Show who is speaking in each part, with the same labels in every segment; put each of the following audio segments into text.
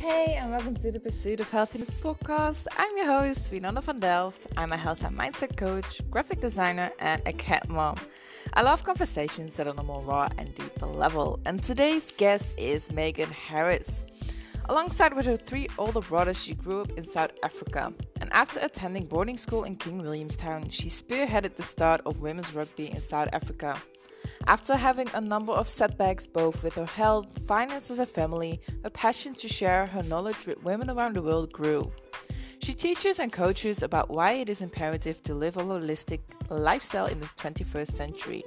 Speaker 1: Hey, and welcome to the Pursuit of Healthiness podcast. I'm your host, Winona van Delft. I'm a health and mindset coach, graphic designer, and a cat mom. I love conversations that are on a more raw and deeper level. And today's guest is Megan Harris. Alongside with her three older brothers, she grew up in South Africa. And after attending boarding school in King Williamstown, she spearheaded the start of women's rugby in South Africa. After having a number of setbacks both with her health, finances and family, her passion to share her knowledge with women around the world grew. She teaches and coaches about why it is imperative to live a holistic lifestyle in the 21st century.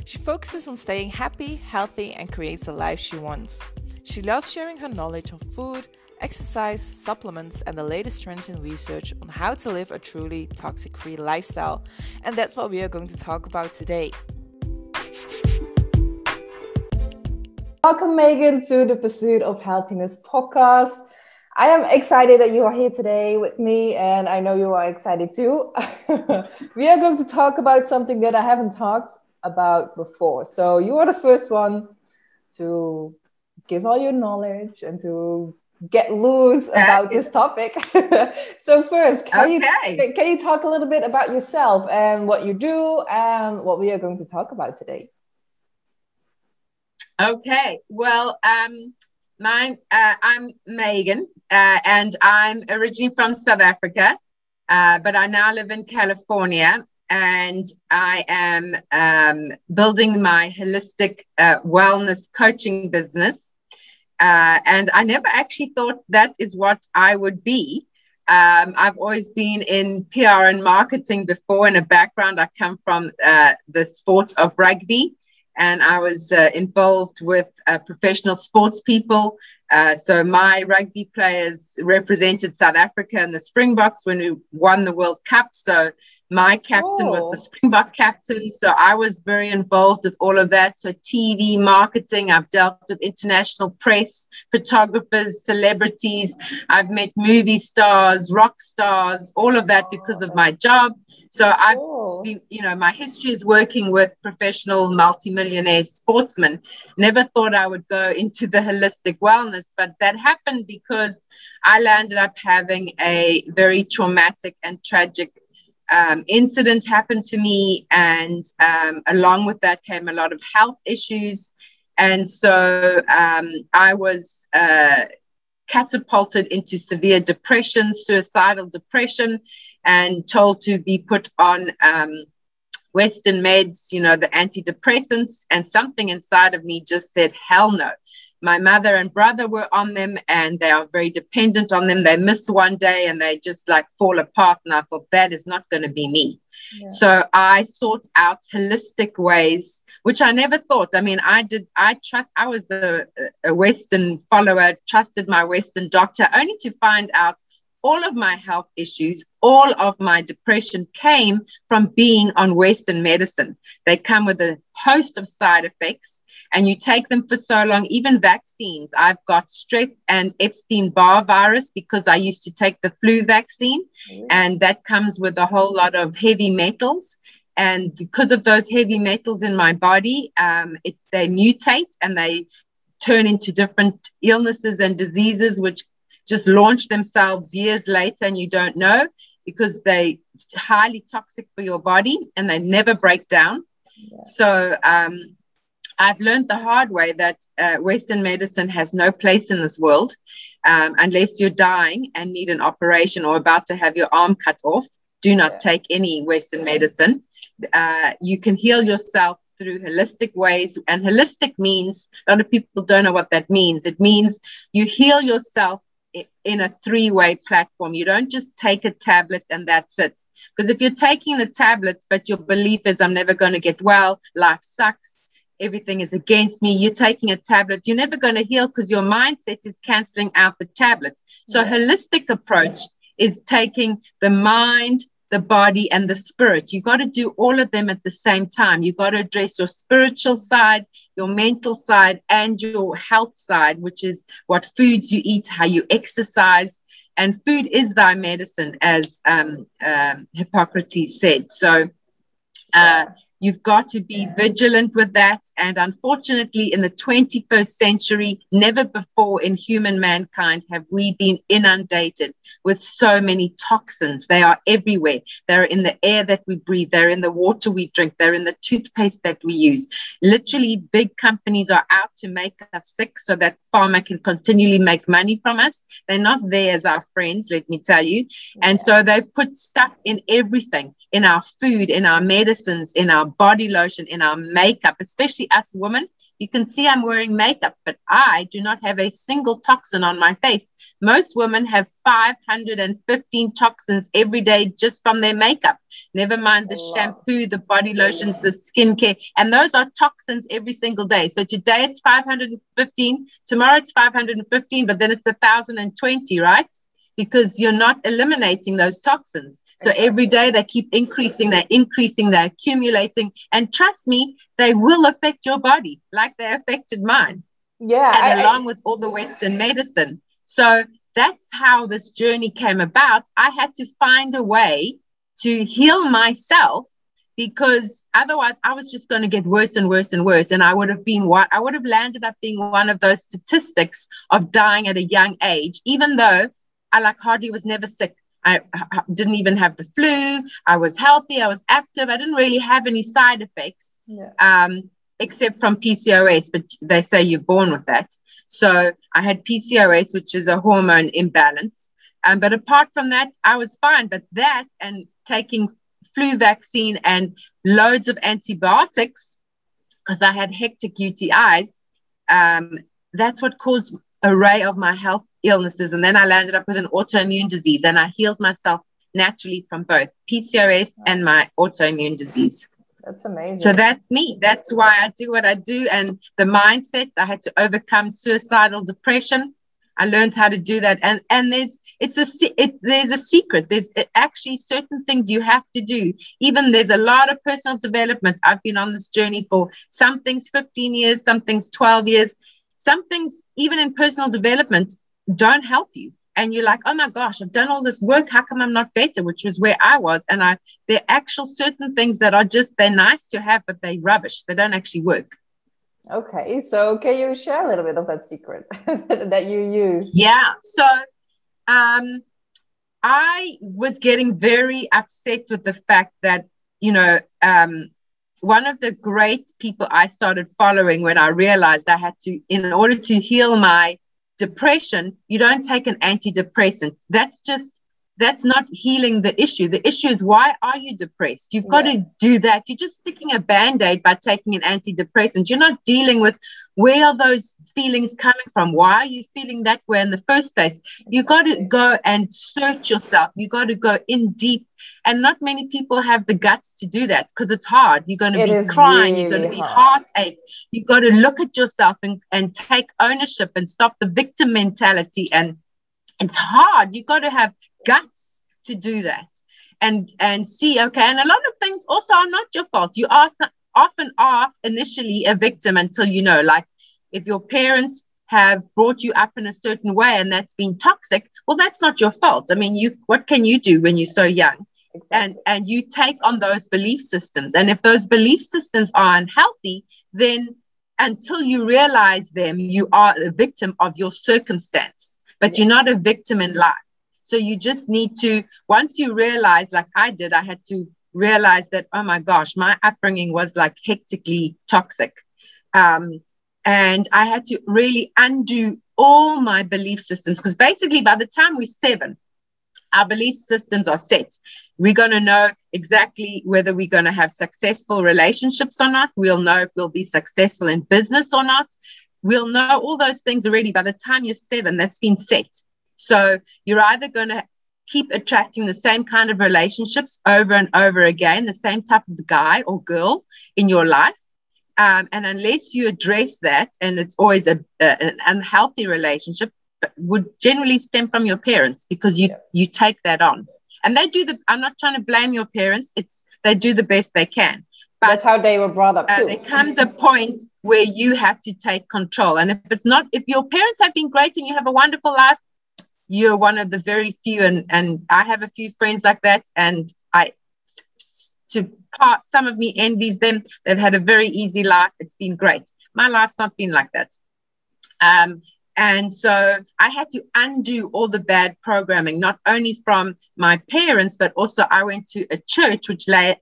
Speaker 1: She focuses on staying happy, healthy, and creates the life she wants. She loves sharing her knowledge on food, exercise, supplements, and the latest trends in research on how to live a truly toxic-free lifestyle. And that's what we are going to talk about today.
Speaker 2: Welcome, Megan, to the Pursuit of Healthiness podcast. I am excited that you are here today with me, and I know you are excited too. We are going to talk about something that I haven't talked about before. So you are the first one to give all your knowledge and to get loose about this topic. So first, can you talk a little bit about yourself and what you do and what we are going to talk about today?
Speaker 3: Okay, well, I'm Megan, and I'm originally from South Africa, but I now live in California, and I am building my holistic wellness coaching business, and I never actually thought that is what I would be. I've always been in PR and marketing before. In a background, I come from the sport of rugby. And I was involved with professional sports people. So my rugby players represented South Africa in the Springboks when we won the World Cup. So my captain was the Springbok captain. So I was very involved with all of that. So TV, marketing, I've dealt with international press, photographers, celebrities. I've met movie stars, rock stars, all of that because of my job. So I've been, my history is working with professional multimillionaire sportsmen. Never thought I would go into the holistic wellness, but that happened because I landed up having a very traumatic and tragic incident happened to me, and along with that came a lot of health issues. And so I was catapulted into severe depression, suicidal depression, and told to be put on Western meds, the antidepressants, and something inside of me just said, hell no. My mother and brother were on them, and they are very dependent on them. They miss one day and they just fall apart. And I thought, that is not going to be me. Yeah. So I sought out holistic ways, which I never thought. I mean, I was a Western follower, trusted my Western doctor, only to find out all of my health issues, all of my depression came from being on Western medicine. They come with a host of side effects, and you take them for so long, even vaccines. I've got strep and Epstein-Barr virus because I used to take the flu vaccine, and that comes with a whole lot of heavy metals. And because of those heavy metals in my body, they mutate and they turn into different illnesses and diseases, which just launch themselves years later, and you don't know because they're highly toxic for your body and they never break down. Yeah. So I've learned the hard way that Western medicine has no place in this world unless you're dying and need an operation or about to have your arm cut off. Do not take any Western medicine. You can heal yourself through holistic ways. And holistic means, a lot of people don't know what that means. It means you heal yourself in a three-way platform. You don't just take a tablet and that's it. Because if you're taking the tablets, but your belief is, I'm never going to get well, life sucks, everything is against me, you're taking a tablet, you're never going to heal because your mindset is canceling out the tablets. So holistic approach is taking the mind, the body, and the spirit. You got to do all of them at the same time. You got to address your spiritual side, your mental side, and your health side, which is what foods you eat, how you exercise. And food is thy medicine, as Hippocrates said. So You've got to be vigilant with that. And unfortunately, in the 21st century, never before in human mankind have we been inundated with so many toxins. They are everywhere. They're in the air that we breathe. They're in the water we drink. They're in the toothpaste that we use. Literally, big companies are out to make us sick so that pharma can continually make money from us. They're not there as our friends, let me tell you. And so they've put stuff in everything, in our food, in our medicines, in our body lotion, in our makeup, especially us women. You can see I'm wearing makeup, but I do not have a single toxin on my face. Most women have 515 toxins every day just from their makeup. Never mind the shampoo, the body lotions, the skincare, and those are toxins every single day. So today it's 515, tomorrow it's 515, but then it's 1,020, right? Because you're not eliminating those toxins. So every day they keep increasing, they're accumulating. And trust me, they will affect your body like they affected mine.
Speaker 2: Yeah.
Speaker 3: And along with all the Western medicine. So that's how this journey came about. I had to find a way to heal myself, because otherwise I was just going to get worse and worse and worse. And I would have landed up being one of those statistics of dying at a young age, even though I hardly was never sick. I didn't even have the flu. I was healthy. I was active. I didn't really have any side effects, except from PCOS, but they say you're born with that. So I had PCOS, which is a hormone imbalance. But apart from that, I was fine. But that and taking flu vaccine and loads of antibiotics, because I had hectic UTIs, that's what caused an array of my health illnesses. And then I landed up with an autoimmune disease, and I healed myself naturally from both PCOS and my autoimmune disease.
Speaker 2: That's amazing.
Speaker 3: So that's me. That's why I do what I do. And the mindset, I had to overcome suicidal depression. I learned how to do that. And there's a secret. There's actually certain things you have to do. Even there's a lot of personal development. I've been on this journey for some things 15 years, some things 12 years. Some things, even in personal development, don't help you. And you're like, oh my gosh, I've done all this work. How come I'm not better? Which was where I was. And there are actual certain things that are they're nice to have, but they're rubbish. They don't actually work.
Speaker 2: Okay. So can you share a little bit of that secret that you use?
Speaker 3: Yeah. So I was getting very upset with the fact that, one of the great people I started following when I realized I had to, in order to heal my depression, you don't take an antidepressant. That's not healing the issue. The issue is, why are you depressed? You've got to do that. You're just sticking a band-aid by taking an antidepressant. You're not dealing with where are those feelings coming from? Why are you feeling that way in the first place? You got to go and search yourself. You got to go in deep. And not many people have the guts to do that, because it's hard. You're going to be crying. You're going to be heartache. You got to look at yourself and take ownership and stop the victim mentality. And it's hard. You got to have guts to do that and see, okay. And a lot of things also are not your fault. You often are initially a victim until like if your parents have brought you up in a certain way and that's been toxic, well, that's not your fault. I mean, what can you do when you're so young? Exactly. And you take on those belief systems. And if those belief systems are unhealthy, then until you realize them, you are a victim of your circumstance, but you're not a victim in life. So you just need to, once you realize, like I did, I had to realize that, oh my gosh, my upbringing was like hectically toxic. And I had to really undo all my belief systems, because basically by the time we're 7, our belief systems are set. We're going to know exactly whether we're going to have successful relationships or not. We'll know if we'll be successful in business or not. We'll know all those things already by the time you're 7. That's been set. So you're either going to keep attracting the same kind of relationships over and over again, the same type of guy or girl in your life. And unless you address that, and it's always an unhealthy relationship, would generally stem from your parents, because you take that on. And they do I'm not trying to blame your parents. They do the best they can. But
Speaker 2: that's how they were brought up too.
Speaker 3: There comes a point where you have to take control. And if your parents have been great and you have a wonderful life, you're one of the very few. And I have a few friends like that. And I to part. Some of me envies them. They've had a very easy life. It's been great. My life's not been like that. And so I had to undo all the bad programming, not only from my parents, but also I went to a church, which I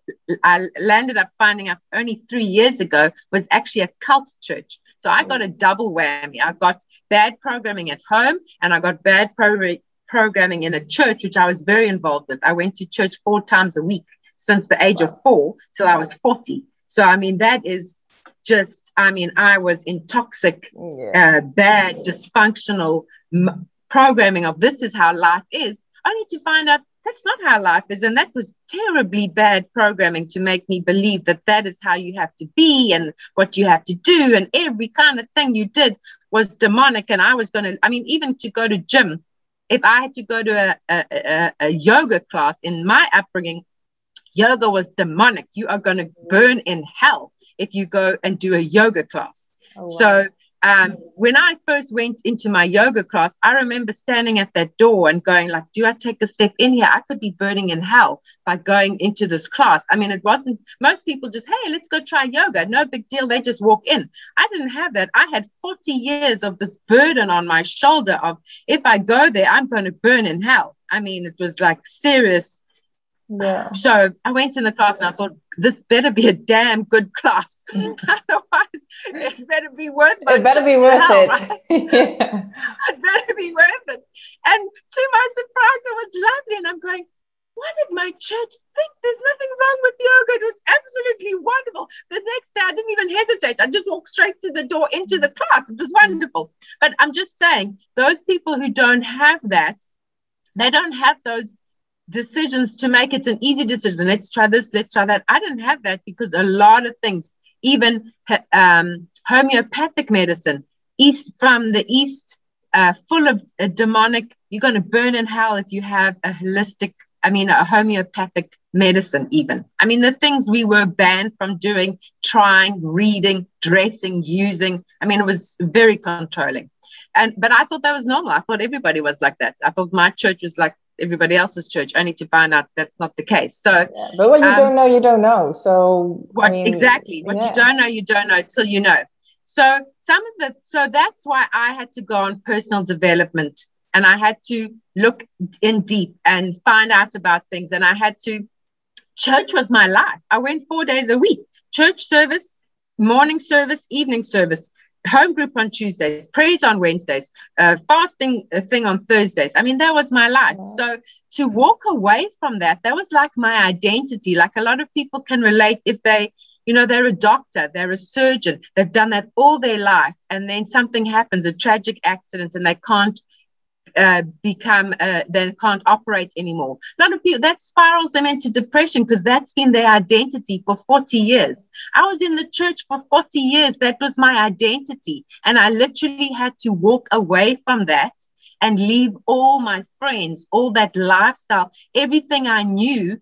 Speaker 3: landed up finding out only 3 years ago was actually a cult church. So I got a double whammy. I got bad programming at home, and I got bad programming in a church, which I was very involved with. I went to church 4 times a week since the age of 4 till I was 40. So, I mean, that is just, I mean, I was in toxic, bad, dysfunctional programming of this is how life is, only to find out that's not how life is. And that was terribly bad programming to make me believe that that is how you have to be and what you have to do. And every kind of thing you did was demonic. And I was going to, I mean, even to go to gym, if I had to go to a yoga class in my upbringing, yoga was demonic. You are going to burn in hell if you go and do a yoga class. Oh, wow. So when I first went into my yoga class, I remember standing at that door and going like, do I take a step in here? I could be burning in hell by going into this class. I mean, it wasn't, most people just, hey, let's go try yoga. No big deal. They just walk in. I didn't have that. I had 40 years of this burden on my shoulder of, if I go there, I'm going to burn in hell. I mean, it was like serious. Yeah. So I went in the class and I thought, this better be a damn good class. Otherwise, it better be worth it.
Speaker 2: It better be worth it.
Speaker 3: Right? Yeah. It better be worth it. And to my surprise, it was lovely. And I'm going, what did my church think? There's nothing wrong with yoga. It was absolutely wonderful. The next day, I didn't even hesitate. I just walked straight to the door into the class. It was wonderful. But I'm just saying, those people who don't have that, they don't have those decisions to make it an easy decision. Let's try this, let's try that. I didn't have that because a lot of things, even homeopathic medicine, from the East, full of demonic, you're going to burn in hell if you have a homeopathic medicine even. I mean, the things we were banned from doing, trying, reading, dressing, using, I mean, it was very controlling. But I thought that was normal. I thought everybody was like that. I thought my church was like everybody else's church, only to find out that's not the case. So,
Speaker 2: yeah, but what you don't know, you don't know. So
Speaker 3: exactly what you don't know till you know. So so that's why I had to go on personal development, and I had to look in deep and find out about things. And church was my life. I went 4 days a week, church service, morning service, evening service, home group on Tuesdays, prayers on Wednesdays, fasting thing on Thursdays. I mean, that was my life. Yeah. So to walk away from that was like my identity. Like a lot of people can relate if they, they're a doctor, they're a surgeon, they've done that all their life. And then something happens, a tragic accident, and they can't they can't operate anymore. A lot of people, that spirals them into depression because that's been their identity for 40 years. I was in the church for 40 years. That was my identity. And I literally had to walk away from that and leave all my friends, all that lifestyle, everything I knew.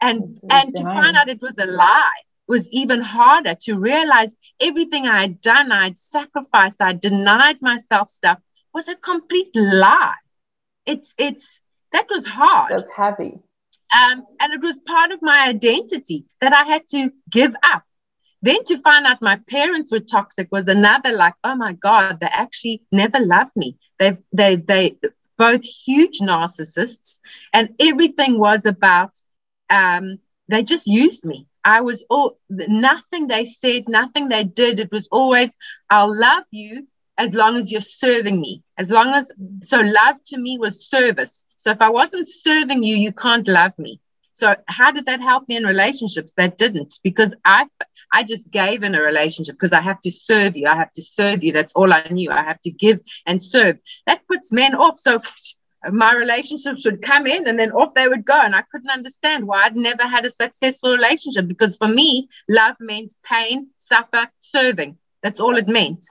Speaker 3: And to find out it was a lie was even harder. To realize everything I had done, I had sacrificed, I denied myself stuff, was a complete lie. That was hard.
Speaker 2: That's heavy.
Speaker 3: And it was part of my identity that I had to give up. Then to find out my parents were toxic was another, like, oh my God, they actually never loved me. They both huge narcissists, and everything was about, they just used me. Nothing they said, nothing they did. It was always, I'll love you as long as you're serving me. So love to me was service. So if I wasn't serving you, you can't love me. So how did that help me in relationships? That didn't, because I just gave in a relationship because I have to serve you. I have to serve you. That's all I knew. I have to give and serve. That puts men off. So my relationships would come in and then off they would go. And I couldn't understand why I'd never had a successful relationship, because for me, love meant pain, suffer, serving. That's all it meant.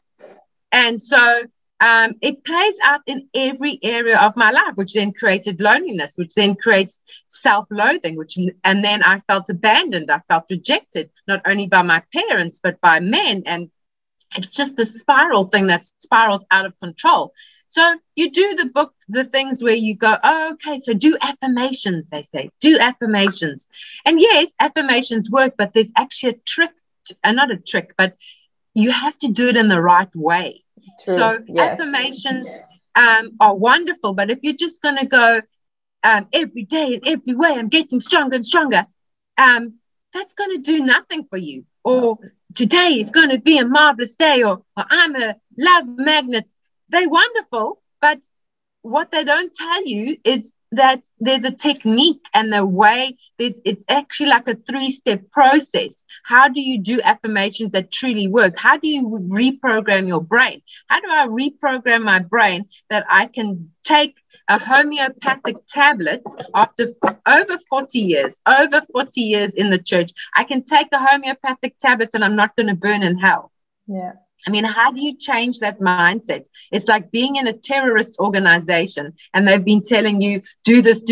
Speaker 3: And so it plays out in every area of my life, which then created loneliness, which then creates self-loathing, and then I felt abandoned. I felt rejected, not only by my parents, but by men. And it's just the spiral thing that spirals out of control. So you do the things where you go, oh, okay, so do affirmations, they say, do affirmations. And yes, affirmations work, but there's actually a trick, not a trick, but you have to do it in the right way.
Speaker 2: True.
Speaker 3: So
Speaker 2: Yes.
Speaker 3: affirmations are wonderful, but if you're just going to go every day and every way, I'm getting stronger and stronger, that's going to do nothing for you. Or today is going to be a marvelous day, or I'm a love magnet. They're wonderful, but what they don't tell you is that there's a technique and the way it's actually like a 3-step process. How do you do affirmations that truly work? How do you reprogram your brain? How do I reprogram my brain that I can take a homeopathic tablet after over 40 years in the church? I can take a homeopathic tablet and I'm not going to burn in hell.
Speaker 2: Yeah.
Speaker 3: I mean, how do you change that mindset? It's like being in a terrorist organization and they've been telling you, do this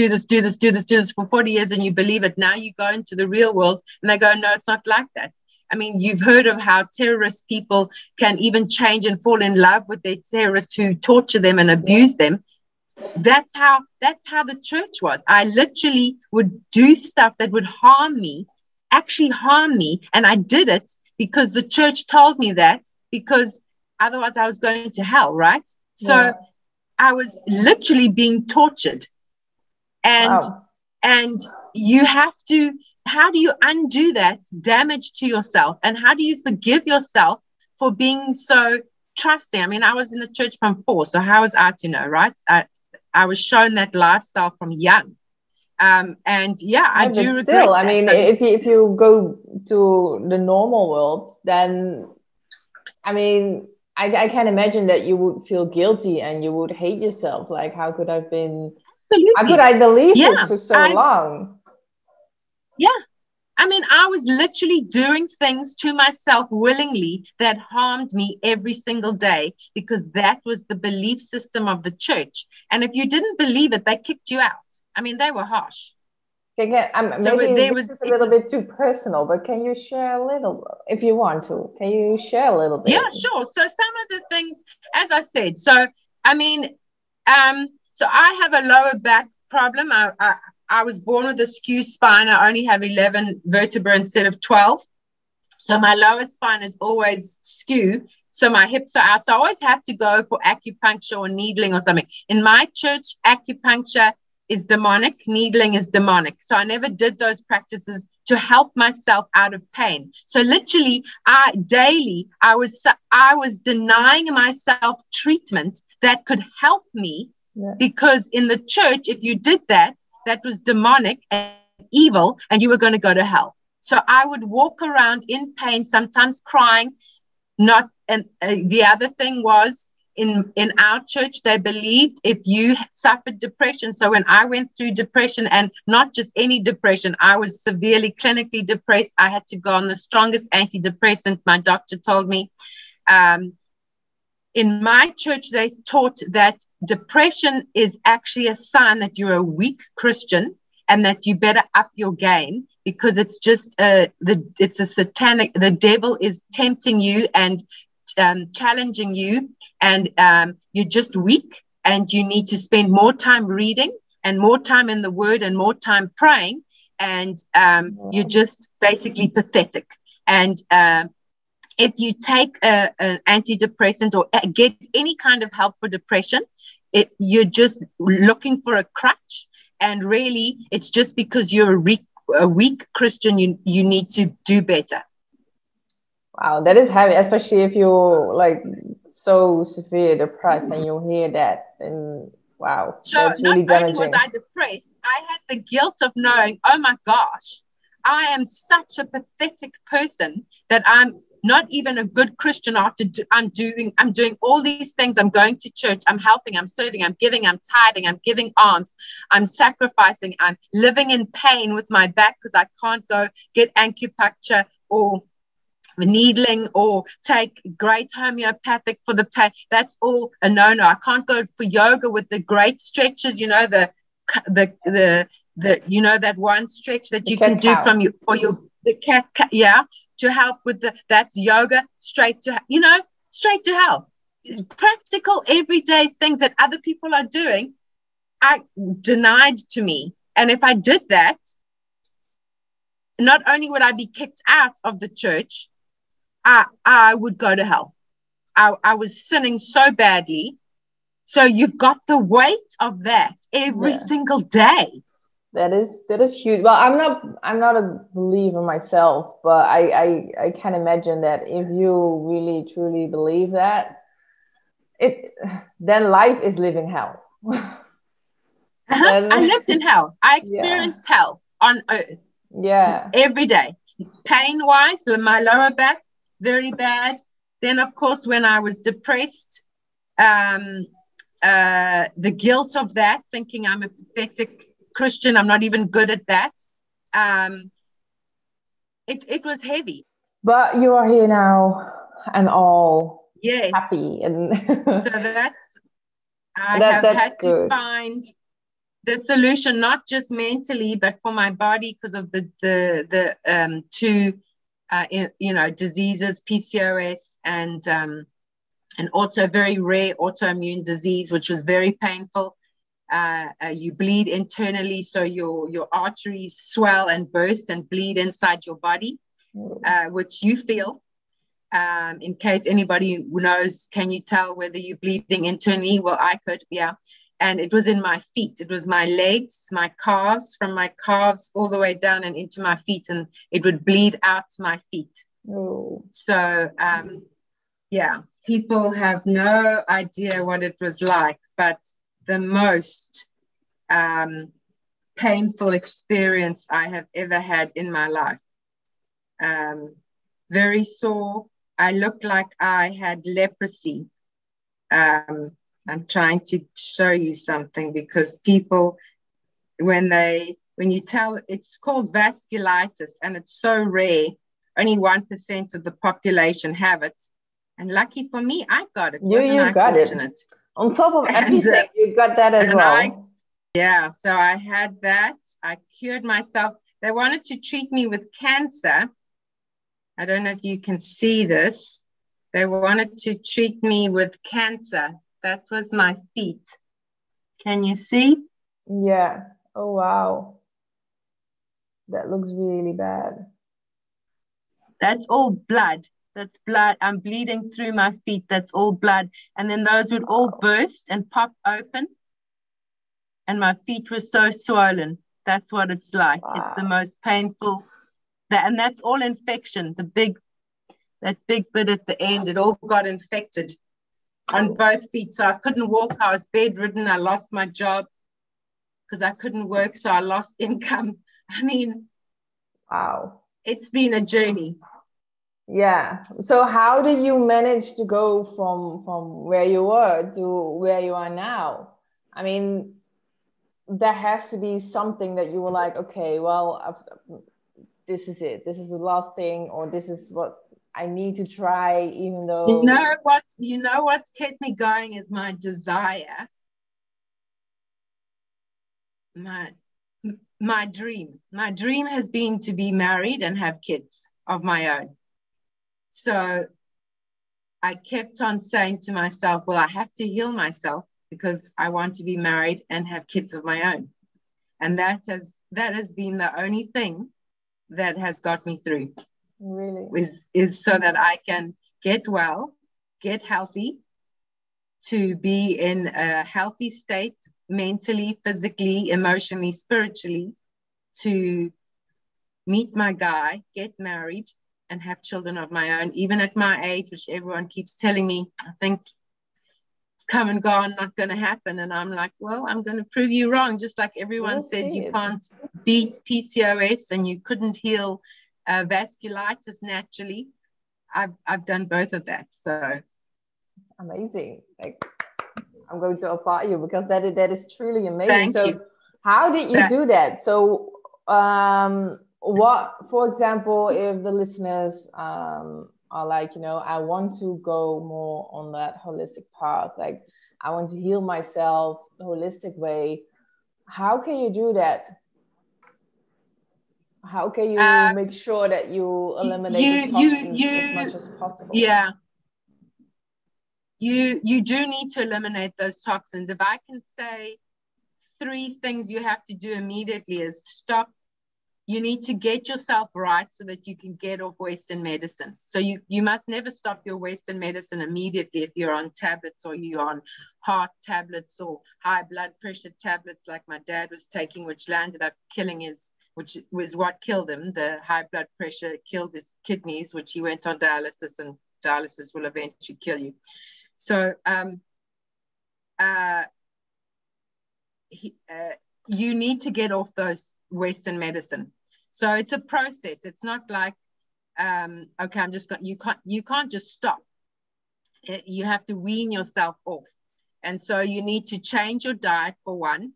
Speaker 3: for 40 years and you believe it. Now you go into the real world and they go, no, it's not like that. I mean, you've heard of how terrorist people can even change and fall in love with their terrorists who torture them and abuse them. That's how the church was. I literally would do stuff that would actually harm me. And I did it because the church told me that, because otherwise I was going to hell, right? So I was literally being tortured. And you have to, how do you undo that damage to yourself? And how do you forgive yourself for being so trusting? I mean, I was in the church from 4, so how was I to know, right? I was shown that lifestyle from young. And yeah, I do regret
Speaker 2: still,
Speaker 3: that.
Speaker 2: I mean, if you go to the normal world, then I mean, I can imagine that you would feel guilty and you would hate yourself. Like, how could I believe this for so long?
Speaker 3: Yeah. I mean, I was literally doing things to myself willingly that harmed me every single day, because that was the belief system of the church. And if you didn't believe it, they kicked you out. I mean, they were harsh.
Speaker 2: Maybe this is a little bit too personal, but can you share a little, if you want to, can you share a little bit?
Speaker 3: Yeah, sure. So some of the things, as I said, so I mean, so I have a lower back problem. I was born with a skew spine. I only have 11 vertebrae instead of 12. So my lower spine is always skew. So my hips are out. So I always have to go for acupuncture or needling or something. In my church, acupuncture is demonic, needling is demonic. So I never did those practices to help myself out of pain. So literally, I was denying myself treatment that could help me, because in the church, if you did that, that was demonic and evil, and you were going to go to hell. So I would walk around in pain, sometimes crying. The other thing was, in our church, they believed if you suffered depression. So when I went through depression, and not just any depression, I was severely clinically depressed. I had to go on the strongest antidepressant, my doctor told me. In my church, they taught that depression is actually a sign that you're a weak Christian and that you better up your game, because it's just it's a satanic, the devil is tempting you and challenging you, and you're just weak, and you need to spend more time reading and more time in the word and more time praying, and you're just basically pathetic. And if you take an antidepressant or get any kind of help for depression, you're just looking for a crutch, and really it's just because you're a weak Christian. You need to do better.
Speaker 2: Wow, that is heavy, especially if you're like so severe depressed and you hear that. And wow,
Speaker 3: so
Speaker 2: that's really damaging.
Speaker 3: Not only was I depressed, I had the guilt of knowing, oh my gosh, I am such a pathetic person that I'm not even a good Christian after I'm doing all these things. I'm going to church, I'm helping, I'm serving, I'm giving, I'm tithing, I'm giving alms, I'm sacrificing, I'm living in pain with my back because I can't go get acupuncture or needling or take great homeopathic for the pain. That's all a no-no. I can't go for yoga with the for the that one stretch that you can do the cat, to help with that's yoga straight to hell. practical everyday things that other people are doing, I denied to me. And if I did that, not only would I be kicked out of the church, I would go to hell. I was sinning so badly. So you've got the weight of that every single day.
Speaker 2: That is huge. Well, I'm not a believer myself, but I can imagine that if you really truly believe that, then life is living hell.
Speaker 3: I lived in hell. I experienced hell on earth.
Speaker 2: Yeah.
Speaker 3: Every day. Pain-wise, my lower back, very bad. Then, of course, when I was depressed, the guilt of that, thinking I'm a pathetic Christian, I'm not even good at that. It was heavy.
Speaker 2: But you are here now and all happy. And
Speaker 3: so I have had to find the solution, not just mentally, but for my body, because of the two diseases, PCOS and an very rare autoimmune disease, which was very painful. You bleed internally, so your arteries swell and burst and bleed inside your body, which you feel. In case anybody knows, can you tell whether you're bleeding internally? Well, I could, and it was in my feet. It was my legs, my calves, from my calves all the way down and into my feet, and it would bleed out my feet. So people have no idea what it was like, but the most painful experience I have ever had in my life. Very sore. I looked like I had leprosy. I'm trying to show you something, because people, when you tell, it's called vasculitis, and it's so rare. Only 1% of the population have it. And lucky for me, I got it.
Speaker 2: You got it. On top of everything, you got that as well.
Speaker 3: So I had that. I cured myself. They wanted to treat me with cancer. I don't know if you can see this. They wanted to treat me with cancer. That was my feet. Can you see?
Speaker 2: Yeah. Oh, wow. That looks really bad.
Speaker 3: That's all blood. That's blood. I'm bleeding through my feet. That's all blood. And then those would all burst and pop open. And my feet were so swollen. That's what it's like. Wow. It's the most painful. And that's all infection. That big bit at the end, it all got infected on both feet. So I couldn't walk. I was bedridden. I lost my job because I couldn't work. So I lost income. I mean,
Speaker 2: wow.
Speaker 3: It's been a journey.
Speaker 2: Yeah. So how did you manage to go from where you were to where you are now? I mean, there has to be something that you were like, okay, well, this is it. This is the last thing, or this is what I need to try, even though...
Speaker 3: You know what's kept me going is my desire. My dream. My dream has been to be married and have kids of my own. So I kept on saying to myself, well, I have to heal myself because I want to be married and have kids of my own. And that has been the only thing that has got me through.
Speaker 2: Really?
Speaker 3: Is so that I can get well, get healthy, to be in a healthy state, mentally, physically, emotionally, spiritually, to meet my guy, get married, and have children of my own, even at my age, which everyone keeps telling me, I think it's come and gone, not going to happen. And I'm like, well, I'm going to prove you wrong. Just like everyone says you can't beat PCOS and you couldn't heal vasculitis naturally. I've done both of that. So
Speaker 2: amazing. Like, I'm going to applaud you because that is truly amazing.
Speaker 3: Thank you.
Speaker 2: How did you do that? So what, for example, if the listeners are like, I want to go more on that holistic path, like I want to heal myself the holistic way, how can you do that? How can you make sure that you eliminate the toxins as much as possible?
Speaker 3: Yeah. you do need to eliminate those toxins. If I can say 3 things you have to do immediately is stop. You need to get yourself right so that you can get off Western medicine. So you must never stop your Western medicine immediately if you're on tablets or you're on heart tablets or high blood pressure tablets like my dad was taking, which landed up which was what killed him. The high blood pressure killed his kidneys, which he went on dialysis, and dialysis will eventually kill you. So you need to get off those Western medicine. So it's a process. It's not like, okay, you can't just stop. You have to wean yourself off. And so you need to change your diet for one.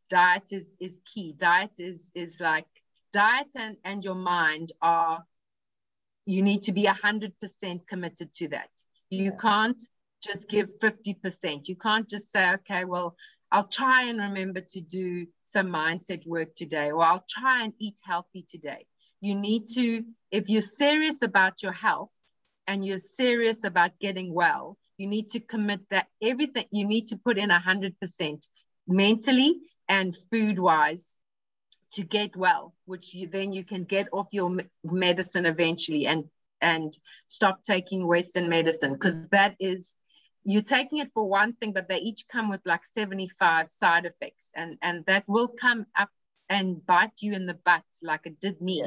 Speaker 3: Diet is key. Diet is like, diet and your mind you need to be 100% committed to that. You can't just give 50%. You can't just say, okay, well, I'll try and remember to do some mindset work today, or I'll try and eat healthy today. You need to, if you're serious about your health and you're serious about getting well, you need to commit that everything, you need to put in 100% mentally and food-wise to get well, which then you can get off your medicine eventually and stop taking Western medicine, because that is, you're taking it for one thing, but they each come with like 75 side effects, and that will come up and bite you in the butt like it did me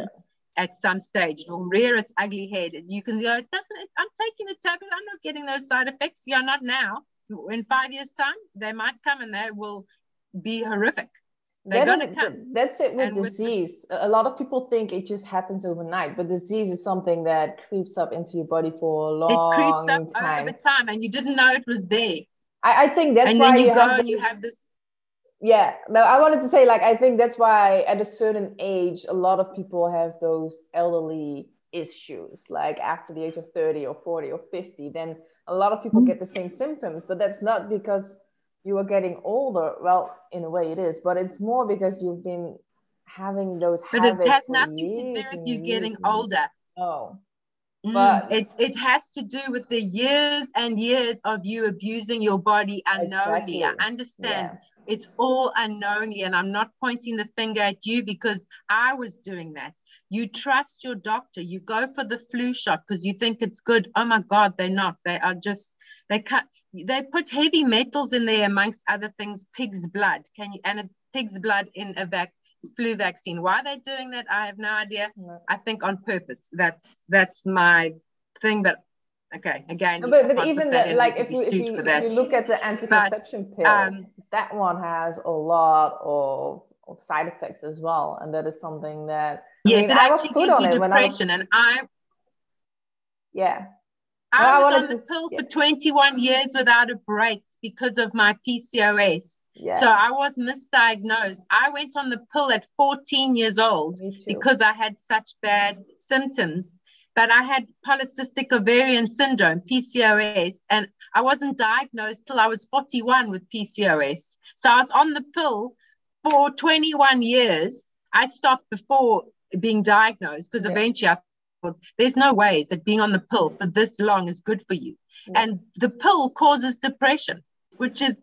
Speaker 3: at some stage. It will rear its ugly head, and you can go, I'm taking the tablet, I'm not getting those side effects. You're not now. In 5 years' time, they might come and they will be horrific. They're going to come.
Speaker 2: That's it with disease. A lot of people think it just happens overnight, but disease is something that creeps up into your body for a long time. It creeps up
Speaker 3: over time, and you didn't know it was there.
Speaker 2: I think that's why
Speaker 3: then you go and you have this.
Speaker 2: Yeah, no, I wanted to say, like, I think that's why at a certain age, a lot of people have those elderly issues, like after the age of 30 or 40 or 50, then a lot of people get the same symptoms, but that's not because you are getting older. Well, in a way it is, but it's more because you've been having those habits.
Speaker 3: But it has nothing to do with you getting older.
Speaker 2: Oh,
Speaker 3: but it has to do with the years and years of you abusing your body unknowingly. Exactly. I understand it's all unknowingly, and I'm not pointing the finger at you because I was doing that. You trust your doctor. You go for the flu shot because you think it's good. Oh my God, they're not. They are just, they put heavy metals in there, amongst other things, pig's blood. Pig's blood in a flu vaccine. Why they're doing that, I have no idea. No. I think on purpose. That's my thing. But okay, again,
Speaker 2: but even if you look at the anti-conception pill, that one has a lot of side effects as well, and that is something that
Speaker 3: it actually gives you depression. I was on the pill for 21 years without a break because of my PCOS. Yeah. So I was misdiagnosed. I went on the pill at 14 years old because I had such bad symptoms. But I had polycystic ovarian syndrome, PCOS, and I wasn't diagnosed till I was 41 with PCOS. So I was on the pill for 21 years. I stopped before being diagnosed because eventually I thought there's no ways that being on the pill for this long is good for you. Yeah. And the pill causes depression, which is,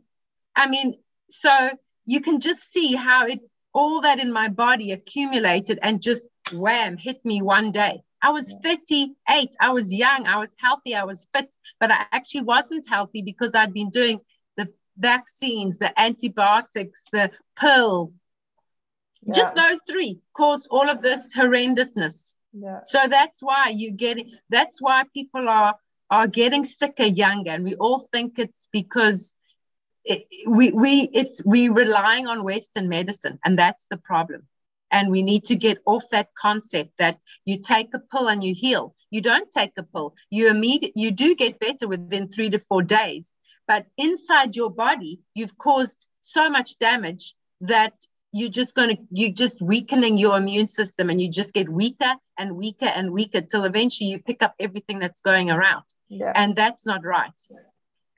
Speaker 3: so you can just see how all that in my body accumulated and just wham, hit me one day. I was 38. I was young. I was healthy. I was fit, but I actually wasn't healthy because I'd been doing the vaccines, the antibiotics, the pill. Yeah. Just those 3 caused all of this horrendousness. Yeah. So that's why that's why people are getting sicker younger, and we all think it's because we're relying on Western medicine, and that's the problem. And we need to get off that concept that you take a pill and you heal. You don't take a pill. You do get better within 3 to 4 days, but inside your body, you've caused so much damage that you're just weakening your immune system, and you just get weaker and weaker and weaker till eventually you pick up everything that's going around. Yeah. And that's not right.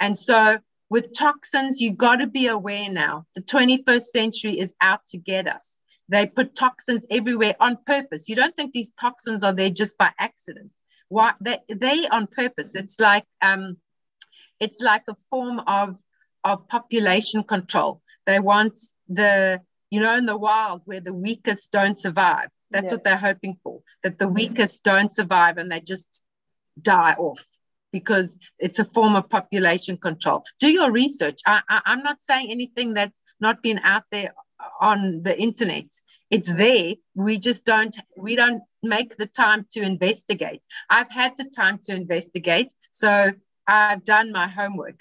Speaker 3: And so with toxins, you got to be aware now. The 21st century is out to get us. They put toxins everywhere on purpose. You don't think these toxins are there just by accident. Why? They on purpose. It's like It's like a form of population control. They want in the wild where the weakest don't survive. That's what they're hoping for, that the weakest don't survive and they just die off, because it's a form of population control. Do your research. I'm not saying anything that's not been out there on the internet. It's there. We don't make the time to investigate. I've had the time to investigate, so I've done my homework.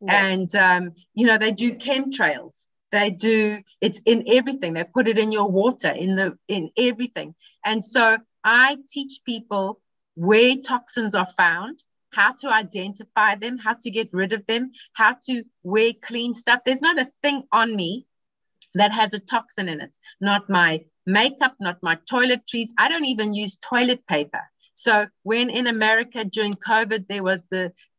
Speaker 3: And they do chemtrails. It's in everything. They put it in your water, in everything. And so I teach people where toxins are found, how to identify them, how to get rid of them, how to wear clean stuff. There's not a thing on me that has a toxin in it. Not my makeup, not my toiletries. I don't even use toilet paper. So when in America during COVID,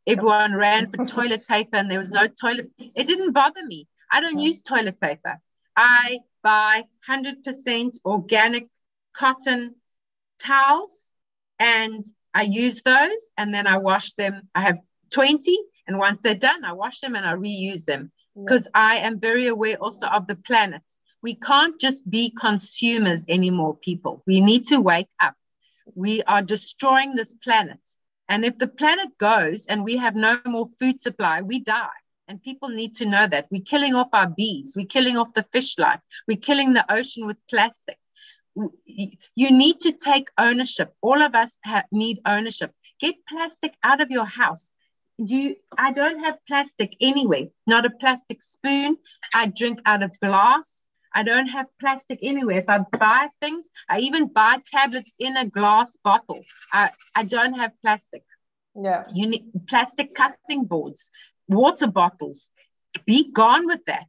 Speaker 3: everyone ran for toilet paper and there was no toilet, it didn't bother me. I don't use toilet paper. I buy 100% organic cotton towels and I use those, and then I wash them. I have 20, and once they're done, I wash them and I reuse them, because I am very aware also of the planet. We can't just be consumers anymore, people. We need to wake up. We are destroying this planet. And if the planet goes and we have no more food supply, we die. And people need to know that. We're killing off our bees. We're killing off the fish life. We're killing the ocean with plastic. You need to take ownership. All of us need ownership. Get plastic out of your house. I don't have plastic anyway. Not a plastic spoon. I drink out of glass. I don't have plastic anywhere. If I buy things, I even buy tablets in a glass bottle. I don't have plastic.
Speaker 2: Yeah.
Speaker 3: You need plastic cutting boards, water bottles. Be gone with that.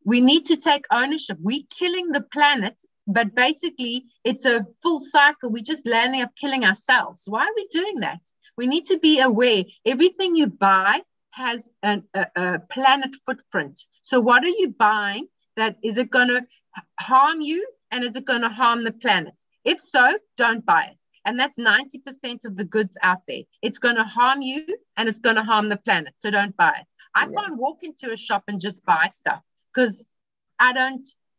Speaker 3: We need to take ownership. We're killing the planet, but basically it's a full cycle. We're just landing up killing ourselves. Why are we doing that? We need to be aware. Everything you buy has a planet footprint. So what are you buying? Is it going to harm you, and is it going to harm the planet? If so, don't buy it. And that's 90% of the goods out there. It's going to harm you and it's going to harm the planet. So don't buy it. I can't walk into a shop and just buy stuff, because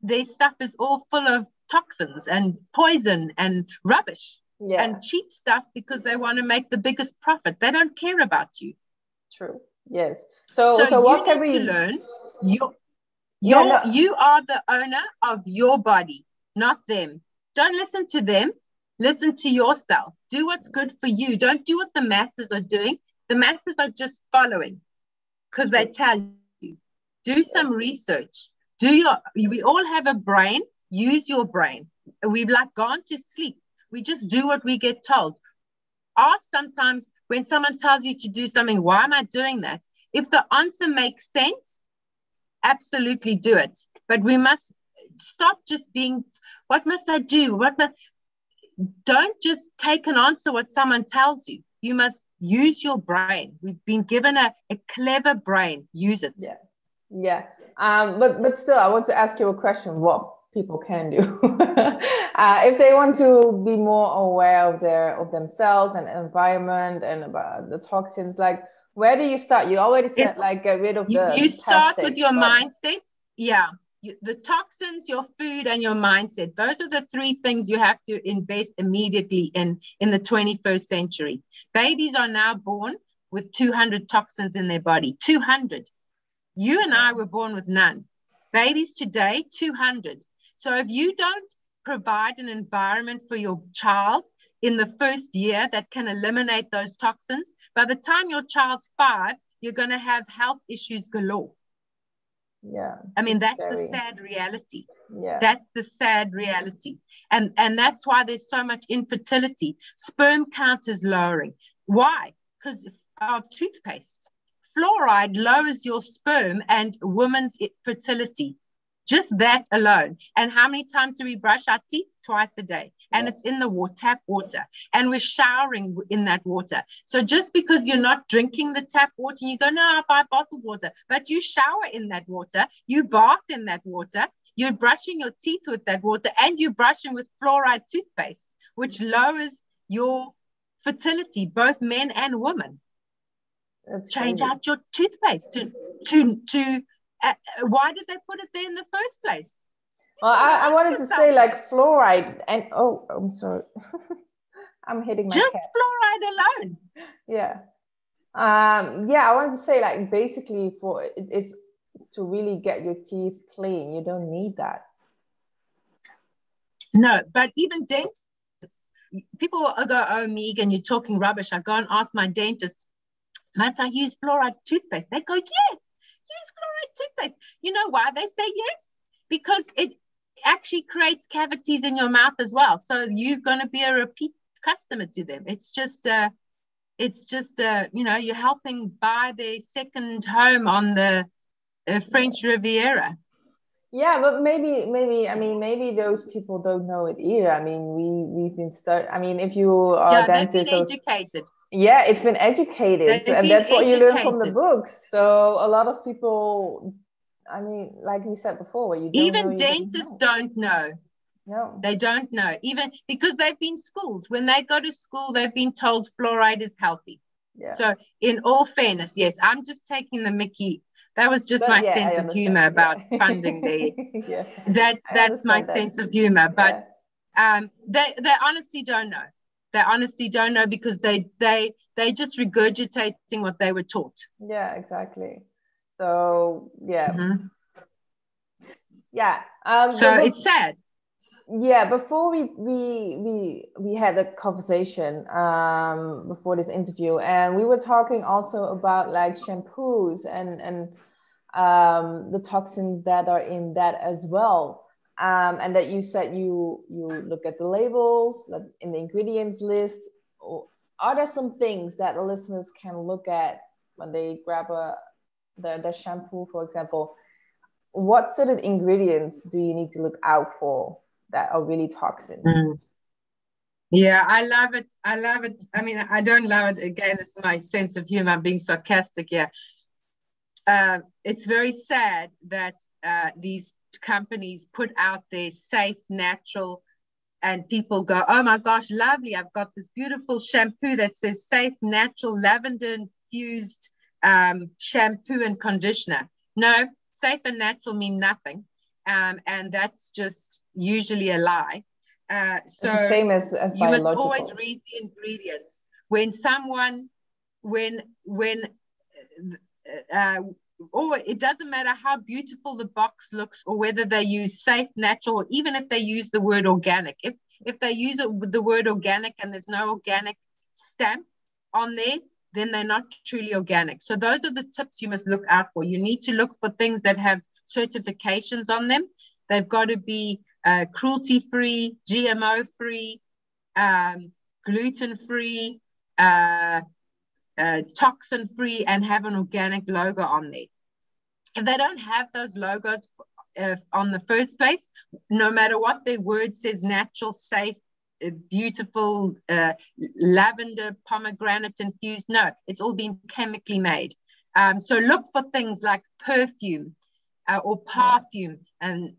Speaker 3: their stuff is all full of toxins and poison and rubbish and cheap stuff, because they want to make the biggest profit. They don't care about you.
Speaker 2: True. Yes. So what can we
Speaker 3: learn? You are the owner of your body, not them. Don't listen to them. Listen to yourself. Do what's good for you. Don't do what the masses are doing. The masses are just following because they tell you. Do some research. We all have a brain. Use your brain. We've gone to sleep. We just do what we get told. Ask sometimes when someone tells you to do something, why am I doing that? If the answer makes sense, absolutely do it. But we must stop just being, what must I do? Don't just take an answer what someone tells you. You must use your brain. We've been given a clever brain. Use it.
Speaker 2: Yeah. But still, I want to ask you a question. What people can do if they want to be more aware of themselves and environment and about the toxins, where do you start? You already said get rid of
Speaker 3: you start with your mindset. The toxins, your food, and your mindset. Those are the three things you have to invest immediately in the 21st century. Babies are now born with 200 toxins in their body. 200. You and I were born with none. Babies today, 200. So if you don't provide an environment for your child in the first year that can eliminate those toxins, by the time your child's 5, you're going to have health issues galore.
Speaker 2: Yeah.
Speaker 3: I mean, that's the sad reality.
Speaker 2: Yeah.
Speaker 3: That's the sad reality. And that's why there's so much infertility. Sperm count is lowering. Why? Because of toothpaste. Fluoride lowers your sperm and women's fertility. Just that alone. And how many times do we brush our teeth? Twice a day. And it's in the tap water. And we're showering in that water. So just because you're not drinking the tap water, you go, no, I buy bottled water. But you shower in that water. You bath in that water. You're brushing your teeth with that water. And you're brushing with fluoride toothpaste, which lowers your fertility, both men and women. change
Speaker 2: crazy.
Speaker 3: out your toothpaste. Why did they put it there in the first place?
Speaker 2: Well, I wanted to say like fluoride and I'm sorry. I'm hitting my
Speaker 3: just
Speaker 2: cat.
Speaker 3: fluoride alone.
Speaker 2: Yeah. I wanted to say like basically it's to really get your teeth clean. You don't need that.
Speaker 3: No, but even dentists, people will go, oh, Megan, you're talking rubbish. I go and ask my dentist, must I use fluoride toothpaste? They go, yes, use fluoride toothpaste. You know why they say yes? Because it actually creates cavities in your mouth as well. So you're going to be a repeat customer to them. It's just you're helping buy their second home on the French Riviera.
Speaker 2: Yeah, but maybe those people don't know it either. I mean, we've been if you are dentist,
Speaker 3: they've been educated.
Speaker 2: Yeah, it's been educated, and that's what you learn from the books. So a lot of people, I mean, like we said before, you don't
Speaker 3: even
Speaker 2: know,
Speaker 3: dentists don't know.
Speaker 2: No,
Speaker 3: they don't know, even because they've been schooled. When they go to school, they've been told fluoride is healthy.
Speaker 2: Yeah.
Speaker 3: So in all fairness, yes, I'm just taking the mickey. That was just my sense of humor about funding the. That's my sense of humor. But they honestly don't know. They honestly don't know because they just regurgitating what they were taught.
Speaker 2: Yeah, exactly. So yeah, yeah.
Speaker 3: So it's sad.
Speaker 2: Yeah, before we had a conversation before this interview, and we were talking also about like shampoos and the toxins that are in that as well, and that you said you look at the labels, like in the ingredients list. Are there some things that the listeners can look at when they grab the shampoo, for example? What sort of ingredients do you need to look out for that are really toxic?
Speaker 3: Yeah, I love it. I mean, I don't love it. Again, it's my sense of humor. I'm being sarcastic here. It's very sad that these companies put out their safe, natural, and people go, oh my gosh, lovely. I've got this beautiful shampoo that says safe, natural, lavender infused shampoo and conditioner. No, safe and natural mean nothing. And that's just usually a lie. So
Speaker 2: it's the same as
Speaker 3: you must always read the ingredients. When someone, or it doesn't matter how beautiful the box looks, or whether they use safe, natural, or even if they use the word organic. If they use it with the word organic and there's no organic stamp on there, then they're not truly organic. So those are the tips you must look out for. You need to look for things that have certifications on them. They've got to be cruelty-free, GMO-free, gluten-free, toxin-free, and have an organic logo on there. If they don't have those logos on the first place, no matter what their word says, natural, safe, beautiful, lavender, pomegranate infused, no, it's all been chemically made. So look for things like perfume or perfume and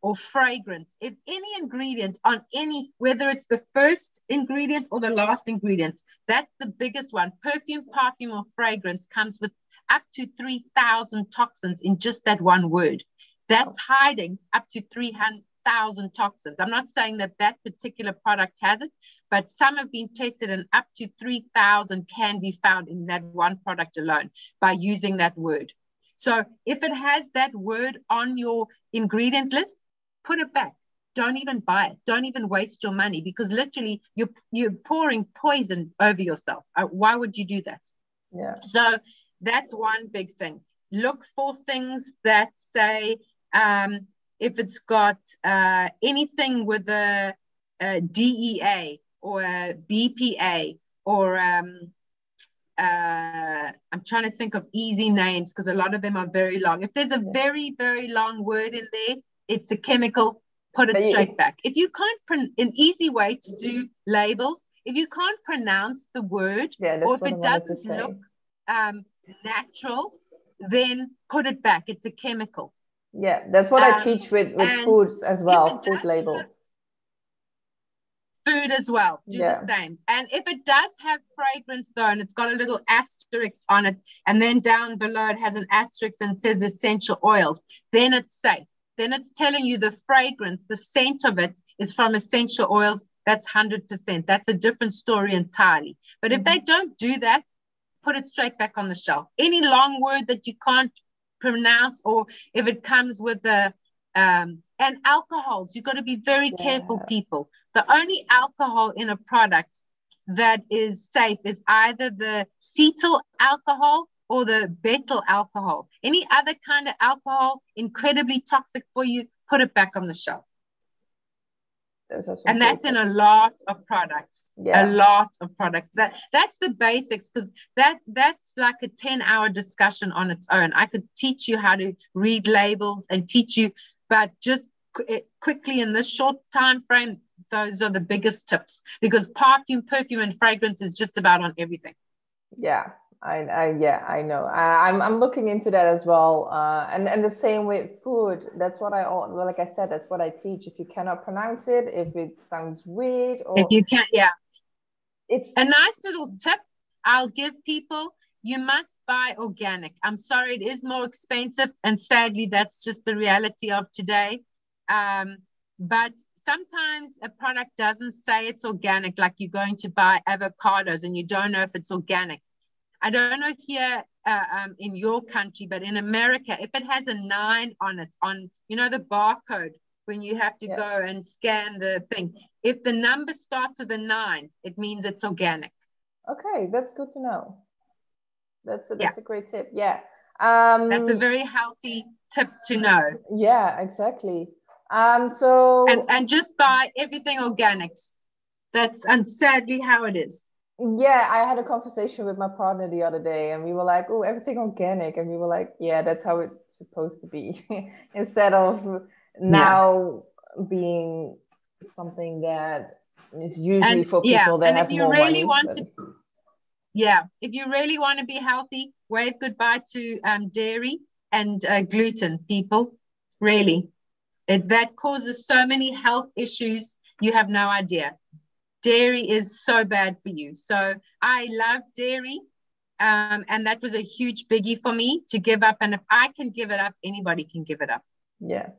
Speaker 3: or fragrance. If any ingredient on any, whether it's the first ingredient or the last ingredient, that's the biggest one. Perfume, or fragrance comes with up to 3,000 toxins in just that one word. That's hiding up to 300,000 toxins. I'm not saying that particular product has it, but some have been tested and up to 3,000 can be found in that one product alone by using that word. So if it has that word on your ingredient list, put it back. Don't even buy it. Don't even waste your money, because literally you're pouring poison over yourself. Why would you do that?
Speaker 2: Yeah.
Speaker 3: So that's one big thing. Look for things that say, if it's got anything with a DEA or a BPA or I'm trying to think of easy names because a lot of them are very long. If there's a very, very long word in there, it's a chemical, put it straight back. If you can't, an easy way to do labels, if you can't pronounce the word, or if it doesn't look natural, then put it back. It's a chemical.
Speaker 2: Yeah, that's what I teach with foods as well, food labels.
Speaker 3: Food as well, do the same. And if it does have fragrance though, and it's got a little asterisk on it, and then down below it has an asterisk and says essential oils, then it's safe. Then it's telling you the fragrance, the scent of it is from essential oils. That's 100%. That's a different story entirely. But if they don't do that, put it straight back on the shelf. Any long word that you can't pronounce, or if it comes with the and alcohols, you've got to be very careful, people. The only alcohol in a product that is safe is either the cetyl alcohol or the betyl alcohol. Any other kind of alcohol, incredibly toxic for you, put it back on the shelf. And that's in a lot of products. A lot of products. That's the basics, because that's like a 10-hour discussion on its own. I could teach you how to read labels and teach you, but just quickly in this short time frame, those are the biggest tips, because perfume, and fragrance is just about on everything.
Speaker 2: I know. I'm looking into that as well. And the same with food. That's what like I said, that's what I teach. If you cannot pronounce it, if it sounds weird, or
Speaker 3: if you can't, it's a nice little tip I'll give people. You must buy organic. I'm sorry, it is more expensive, and sadly, that's just the reality of today. But sometimes a product doesn't say it's organic, like you're going to buy avocados and you don't know if it's organic. I don't know here in your country, but in America, if it has a 9 on it, on, the barcode, when you have to go and scan the thing, if the number starts with a 9, it means it's organic.
Speaker 2: Okay, that's good to know. That's a great tip.
Speaker 3: That's a very healthy tip to know.
Speaker 2: Yeah, exactly. So
Speaker 3: and just buy everything organics. That's sadly how it is.
Speaker 2: Yeah, I had a conversation with my partner the other day, and we were like, "Oh, everything organic," and we were like, "Yeah, that's how it's supposed to be," instead of now being something that is usually for people that have more money.
Speaker 3: If you really want to be healthy, wave goodbye to dairy and gluten, people. Really, that causes so many health issues. You have no idea. Dairy is so bad for you. So I love dairy, and that was a huge biggie for me to give up. And if I can give it up, anybody can give it up.
Speaker 2: Yeah,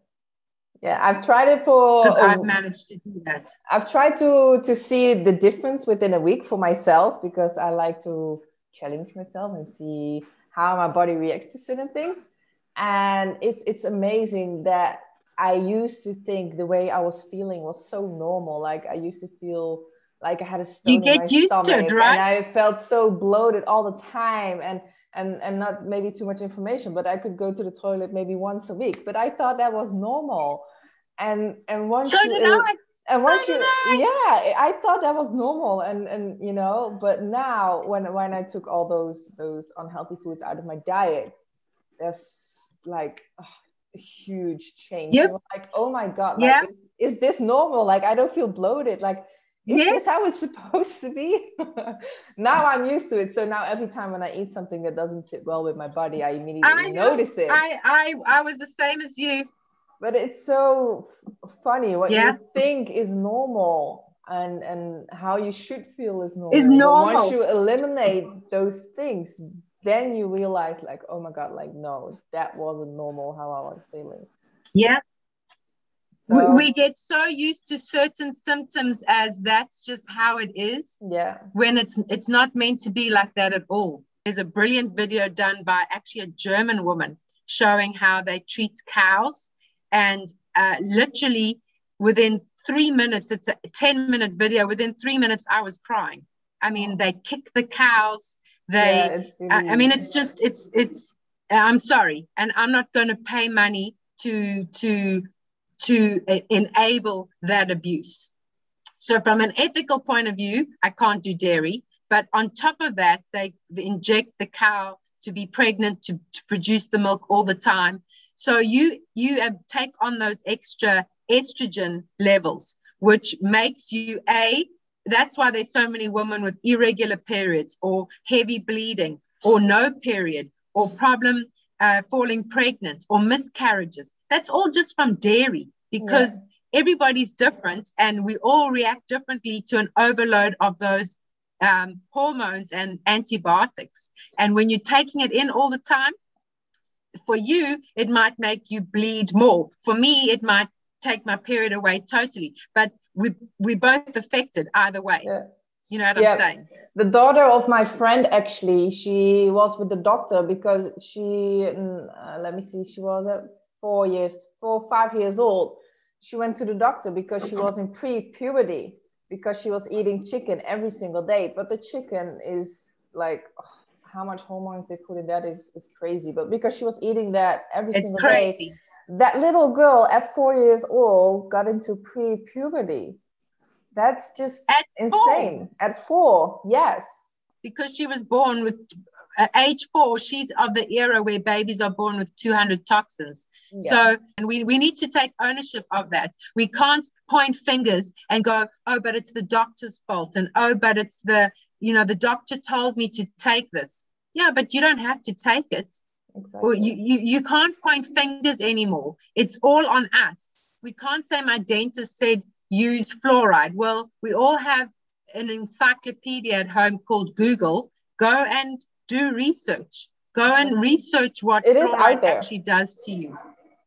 Speaker 2: I've tried it because
Speaker 3: I've managed to do that.
Speaker 2: I've tried to see the difference within a week for myself, because I like to challenge myself and see how my body reacts to certain things. And it's amazing that I used to think the way I was feeling was so normal. Like I used to feel like I had a stone in my stomach, right? And I felt so bloated all the time, and not maybe too much information, but I could go to the toilet maybe once a week. But I thought that was normal. And once I thought that was normal, and but now when I took all those unhealthy foods out of my diet, there's like a huge change. Like, oh my God, like, is this normal? Like, I don't feel bloated. Like, is this how it's supposed to be? Now I'm used to it. So now every time when I eat something that doesn't sit well with my body, I immediately notice it.
Speaker 3: I was the same as you.
Speaker 2: But it's so funny what you think is normal and how you should feel is normal. But once you eliminate those things, then you realize, like, oh my God, like, no, that wasn't normal how I was feeling.
Speaker 3: Yeah. So, we get so used to certain symptoms as that's just how it is.
Speaker 2: Yeah.
Speaker 3: When it's not meant to be like that at all. There's a brilliant video done by actually a German woman showing how they treat cows. And literally within 3 minutes, it's a 10-minute video. Within 3 minutes, I was crying. I mean, they kick the cows. It's I'm sorry. And I'm not going to pay money to enable that abuse. So from an ethical point of view, I can't do dairy. But on top of that, they inject the cow to be pregnant, to produce the milk all the time. So you take on those extra estrogen levels, which makes you that's why there's so many women with irregular periods or heavy bleeding or no period or problem falling pregnant or miscarriages. That's all just from dairy, because everybody's different, and we all react differently to an overload of those hormones and antibiotics. And when you're taking it in all the time, for you, it might make you bleed more. For me, it might take my period away totally. But we're both affected either way.
Speaker 2: Yeah.
Speaker 3: You know what I'm saying?
Speaker 2: The daughter of my friend, actually, she was with the doctor because she, let me see, she was at 4 or 5 years old. She went to the doctor because she was in pre-puberty, because she was eating chicken every single day. But the chicken is like, how much hormones they put in that is crazy. But because she was eating that every single day, that little girl at 4 years old got into pre-puberty. That's just insane. At 4, yes.
Speaker 3: Because she was born with age 4, she's of the era where babies are born with 200 toxins. Yeah. So, and we need to take ownership of that. We can't point fingers and go, oh, but it's the doctor's fault. And, oh, but it's the doctor told me to take this. Yeah, but you don't have to take it. Exactly. Or you can't point fingers anymore. It's all on us. We can't say my dentist said use fluoride. Well, we all have an encyclopedia at home called Google. Go and do research. Go and research what fluoride actually does to you.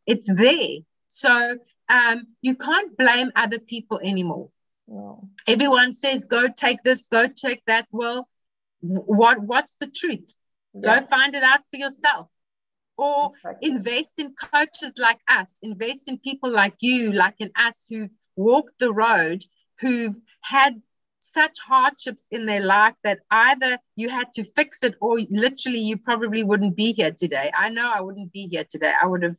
Speaker 3: It's there. So you can't blame other people anymore. No. Everyone says, go take this, go take that. Well, what's the truth? Yeah. Go find it out for yourself. Or invest in coaches like us. Invest in people like you, like in us, who walked the road, who've had such hardships in their life that either you had to fix it or literally you probably wouldn't be here today. I know I wouldn't be here today. I would have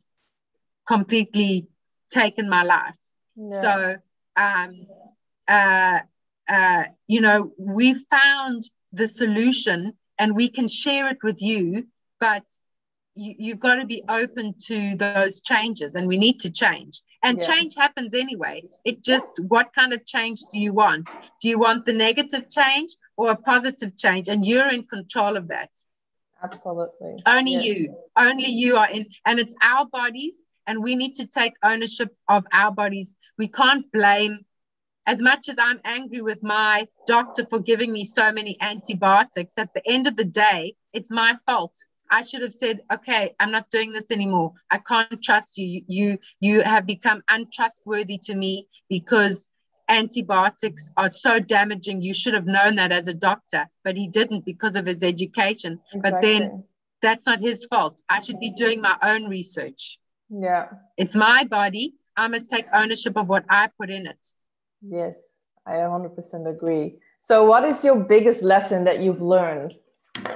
Speaker 3: completely taken my life. Yeah. So, we found the solution and we can share it with you, but you've got to be open to those changes, and we need to change. And change happens anyway. It just, what kind of change do you want? Do you want the negative change or a positive change? And you're in control of that.
Speaker 2: Absolutely.
Speaker 3: Only you are in, and it's our bodies, and we need to take ownership of our bodies. We can't blame, as much as I'm angry with my doctor for giving me so many antibiotics, at the end of the day, it's my fault. I should have said, okay, I'm not doing this anymore. I can't trust you. You have become untrustworthy to me because antibiotics are so damaging. You should have known that as a doctor, but he didn't because of his education. Exactly. But then that's not his fault. I should be doing my own research.
Speaker 2: Yeah.
Speaker 3: It's my body. I must take ownership of what I put in it. Yes,
Speaker 2: I 100% agree. So what is your biggest lesson that you've learned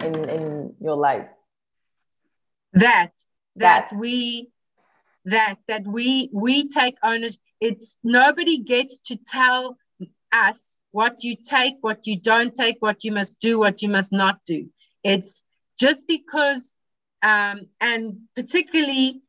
Speaker 2: in your life?
Speaker 3: That we take ownership. It's nobody gets to tell us what you take, what you don't take, what you must do, what you must not do. It's just because, and particularly,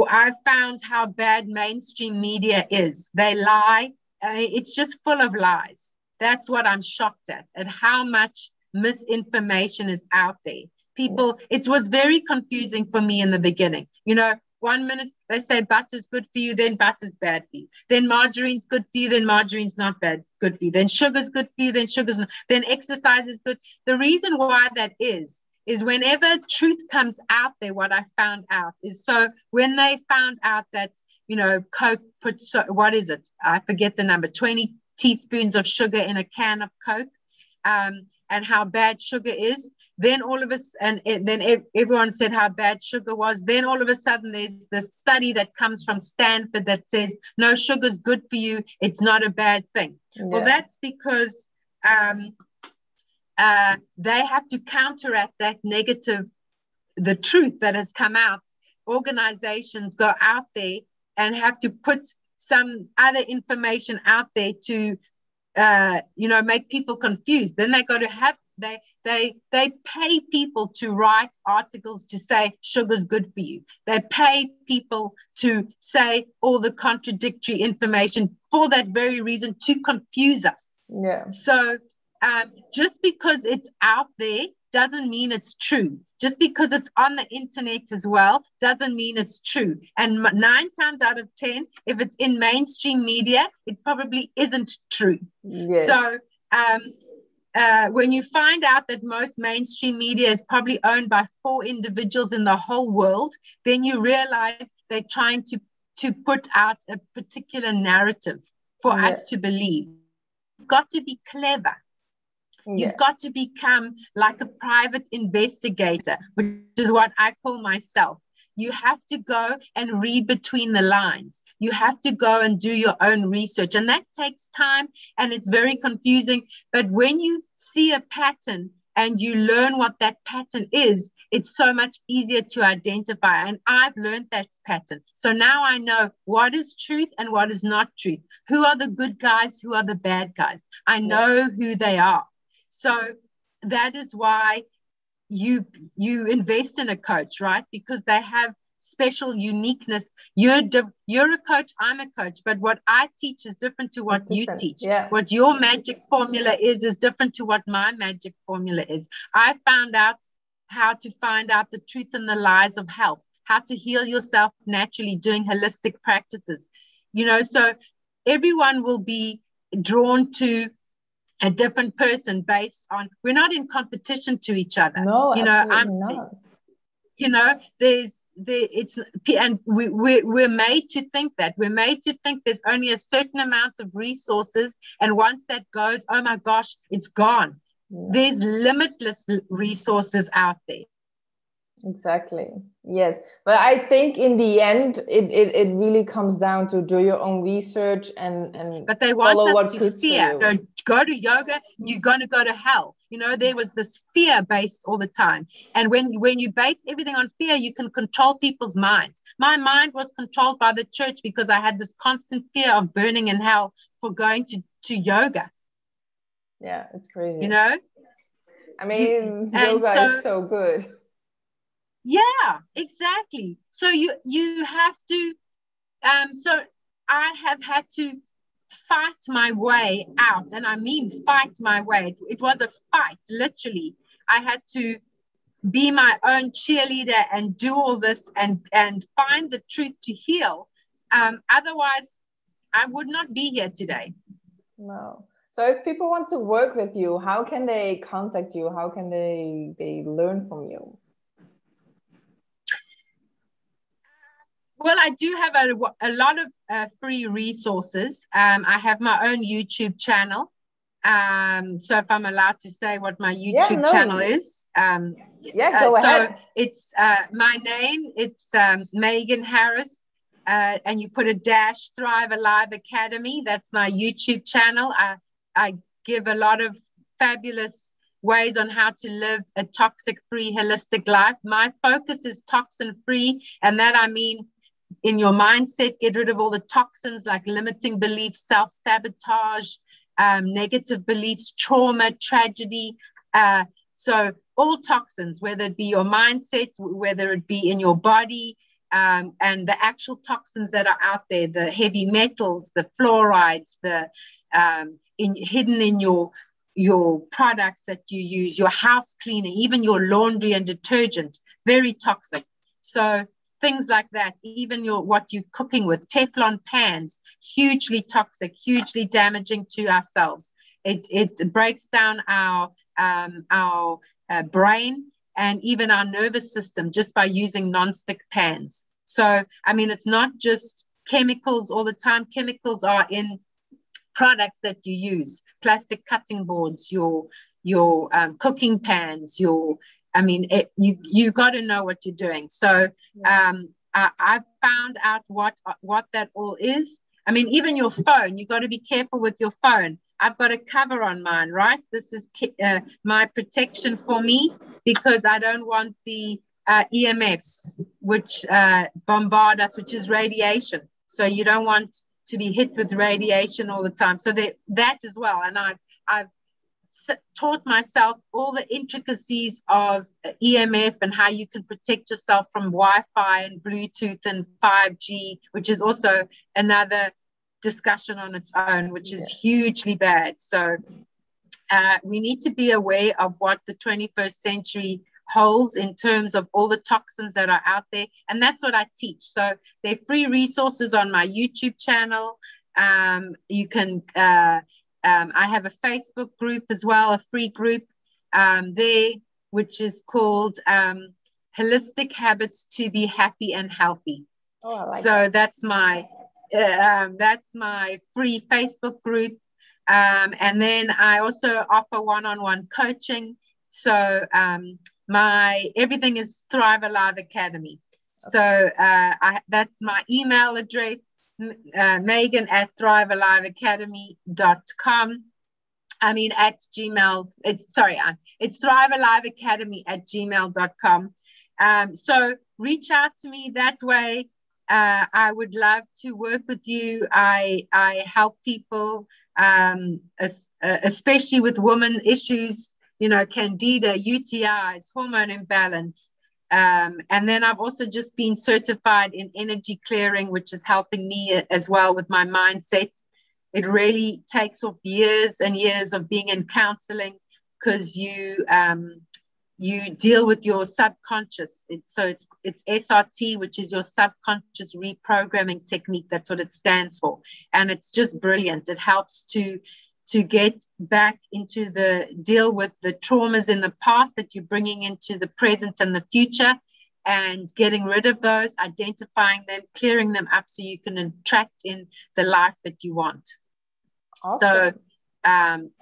Speaker 3: I've found how bad mainstream media is. They lie. It's just full of lies. That's what I'm shocked at how much misinformation is out there. People, it was very confusing for me in the beginning. 1 minute they say butter's good for you, then butter's bad for you. Then margarine's good for you, then margarine's not good for you. Then sugar's good for you, then sugar's not. Then exercise is good. The reason why that is whenever truth comes out there, what I found out is, so when they found out that, Coke put, what is it? I forget the number, 20 teaspoons of sugar in a can of Coke, and how bad sugar is. Then all of us, then everyone said how bad sugar was. Then all of a sudden there's this study that comes from Stanford that says, no, sugar's good for you. It's not a bad thing. Yeah. Well, that's because they have to counteract that negative, the truth that has come out. Organizations go out there and have to put some other information out there to, make people confused. Then they got to have, they pay people to write articles to say sugar's good for you. They pay people to say all the contradictory information for that very reason, to confuse us.
Speaker 2: Yeah.
Speaker 3: So just because it's out there doesn't mean it's true. Just because it's on the internet as well doesn't mean it's true. And 9 times out of 10, if it's in mainstream media, it probably isn't true.
Speaker 2: Yes.
Speaker 3: So when you find out that most mainstream media is probably owned by 4 individuals in the whole world, then you realize they're trying to put out a particular narrative for us to believe. You've got to be clever. You've got to become like a private investigator, which is what I call myself. You have to go and read between the lines. You have to go and do your own research. And that takes time and it's very confusing. But when you see a pattern and you learn what that pattern is, it's so much easier to identify. And I've learned that pattern. So now I know what is truth and what is not truth. Who are the good guys? Who are the bad guys? I know who they are. So that is why you invest in a coach, right? Because they have special uniqueness. You're a coach, I'm a coach, but what I teach is different to what you teach.
Speaker 2: Yeah.
Speaker 3: What your magic formula is different to what my magic formula is. I found out how to find out the truth and the lies of health, how to heal yourself naturally doing holistic practices. So everyone will be drawn to a different person based on, we're not in competition to each other.
Speaker 2: No, absolutely not.
Speaker 3: We're made to think that. We're made to think there's only a certain amount of resources, and once that goes, oh my gosh, it's gone. Yeah. There's limitless resources out there.
Speaker 2: Exactly. Yes. But I think in the end, it really comes down to do your own research and
Speaker 3: but they
Speaker 2: follow
Speaker 3: want us
Speaker 2: what
Speaker 3: to fear. Go to yoga, you're going to go to hell. There was this fear based all the time. And when you base everything on fear, you can control people's minds. My mind was controlled by the church because I had this constant fear of burning in hell for going to yoga.
Speaker 2: Yeah, it's crazy.
Speaker 3: I
Speaker 2: mean, yoga is so good.
Speaker 3: Yeah, exactly. So you have to, so I have had to fight my way out. And I mean, fight my way. It was a fight, literally. I had to be my own cheerleader and do all this and find the truth to heal. Otherwise, I would not be here today.
Speaker 2: No. So if people want to work with you, how can they contact you? How can they learn from you?
Speaker 3: Well, I do have a lot of free resources. I have my own YouTube channel. So if I'm allowed to say what my YouTube channel is.
Speaker 2: Go ahead.
Speaker 3: So it's my name. It's Megan Harris. And you put a dash Thrive Alive Academy. That's my YouTube channel. I give a lot of fabulous ways on how to live a toxic-free, holistic life. My focus is toxin-free, and that I mean in your mindset, get rid of all the toxins like limiting beliefs, self-sabotage, negative beliefs, trauma, tragedy. So all toxins, whether it be your mindset, whether it be in your body, and the actual toxins that are out there, the heavy metals, the fluorides, the hidden in your products that you use, your house cleaner, even your laundry and detergent, very toxic. So things like that, even what you're cooking with, Teflon pans, hugely toxic, hugely damaging to ourselves. It breaks down our brain and even our nervous system just by using non-stick pans. So, I mean, it's not just chemicals all the time. Chemicals are in products that you use, plastic cutting boards, your cooking pans, you got to know what you're doing. So I've found out what that all is. I mean, even your phone, you got to be careful with your phone. I've got a cover on mine, right? This is my protection for me because I don't want the EMFs, which bombard us, which is radiation. So you don't want to be hit with radiation all the time. So that as well. And I've taught myself all the intricacies of EMF and how you can protect yourself from Wi-Fi and Bluetooth and 5G, which is also another discussion on its own, which is hugely bad. So we need to be aware of what the 21st century holds in terms of all the toxins that are out there. And that's what I teach. So there are free resources on my YouTube channel. You can, I have a Facebook group as well, a free group there, which is called Holistic Habits to Be Happy and Healthy.
Speaker 2: Oh, I like
Speaker 3: so
Speaker 2: that.
Speaker 3: that's my free Facebook group. And then I also offer one-on-one coaching. So everything is Thrive Alive Academy. So that's my email address, Megan@thrivealiveacademy.com. I mean at Gmail. It's thrivealiveacademy@gmail.com. So reach out to me that way. I would love to work with you. I help people, especially with women issues, Candida, UTIs, hormone imbalance. And then I've also just been certified in energy clearing, which is helping me as well with my mindset. It really takes off years and years of being in counseling, because you deal with your subconscious. It's SRT, which is your subconscious reprogramming technique. That's what it stands for. And it's just brilliant. It helps to get back into deal with the traumas in the past that you're bringing into the present and the future, and getting rid of those, identifying them, clearing them up so you can attract in the life that you want.
Speaker 2: Awesome.
Speaker 3: So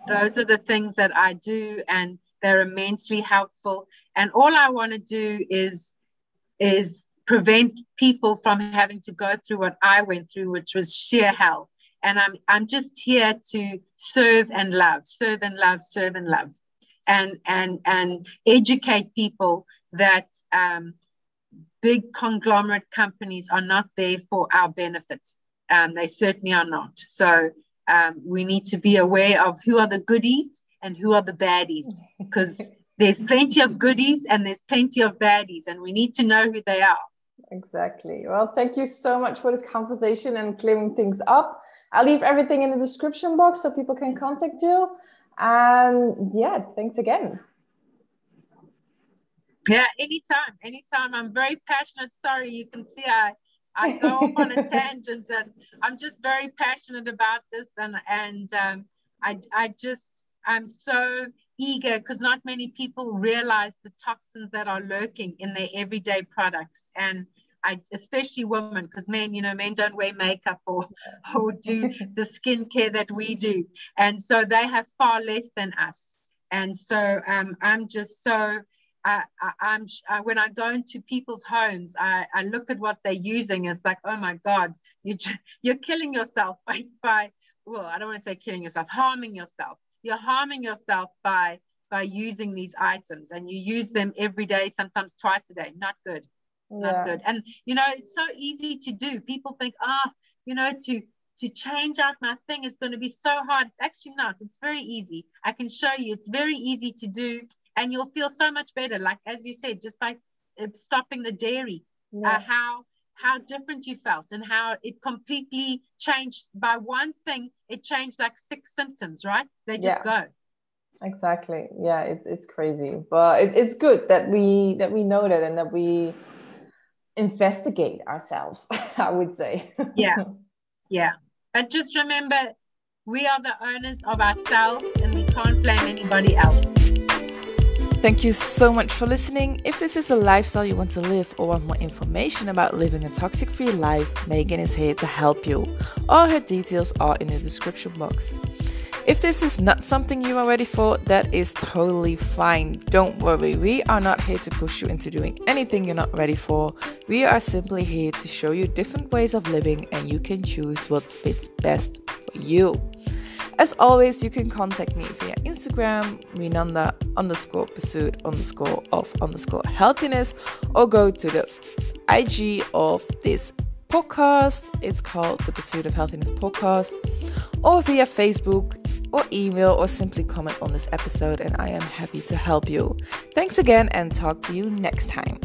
Speaker 3: those are the things that I do, and they're immensely helpful. And all I want to do is prevent people from having to go through what I went through, which was sheer hell. And I'm just here to serve and love, and educate people that big conglomerate companies are not there for our benefit. They certainly are not. So we need to be aware of who are the goodies and who are the baddies, because there's plenty of goodies and there's plenty of baddies, and we need to know who they are.
Speaker 2: Exactly. Well, thank you so much for this conversation and clearing things up. I'll leave everything in the description box so people can contact you. And yeah, thanks again.
Speaker 3: Yeah, anytime. I'm very passionate. Sorry, you can see I go off on a tangent, and I'm just very passionate about this. And I'm so eager, because not many people realize the toxins that are lurking in their everyday products. And especially women, because men don't wear makeup or do the skincare that we do. And so they have far less than us. And so I'm just so, when I go into people's homes, I look at what they're using. It's like, oh my God, you're killing yourself by, well, I don't want to say killing yourself, harming yourself. You're harming yourself by using these items, and you use them every day, sometimes twice a day. Not good. Not good. And it's so easy to do. People think, to change out my thing is going to be so hard. It's actually not. It's very easy. I can show you. It's very easy to do, and you'll feel so much better. Like, as you said, just by stopping the dairy, how different you felt, and how it completely changed. By one thing, it changed like 6 symptoms, right? They just go.
Speaker 2: Exactly. Yeah, it's crazy, but it's good that we know that, and that we investigate ourselves, I would say. Yeah. But
Speaker 3: just remember, we are the owners of ourselves, and we can't blame anybody else.
Speaker 1: Thank you so much for listening. If this is a lifestyle you want to live, or want more information about living a toxic-free life, Megan is here to help you. All her details are in the description box. If this is not something you are ready for, that is totally fine. Don't worry, we are not here to push you into doing anything you're not ready for. We are simply here to show you different ways of living, and you can choose what fits best for you. As always, you can contact me via Instagram, Renanda_pursuit_of_healthiness, or go to the IG of this podcast. It's called the Pursuit of Healthiness Podcast, or via Facebook, or email, or simply comment on this episode, and I am happy to help you. Thanks again, and talk to you next time.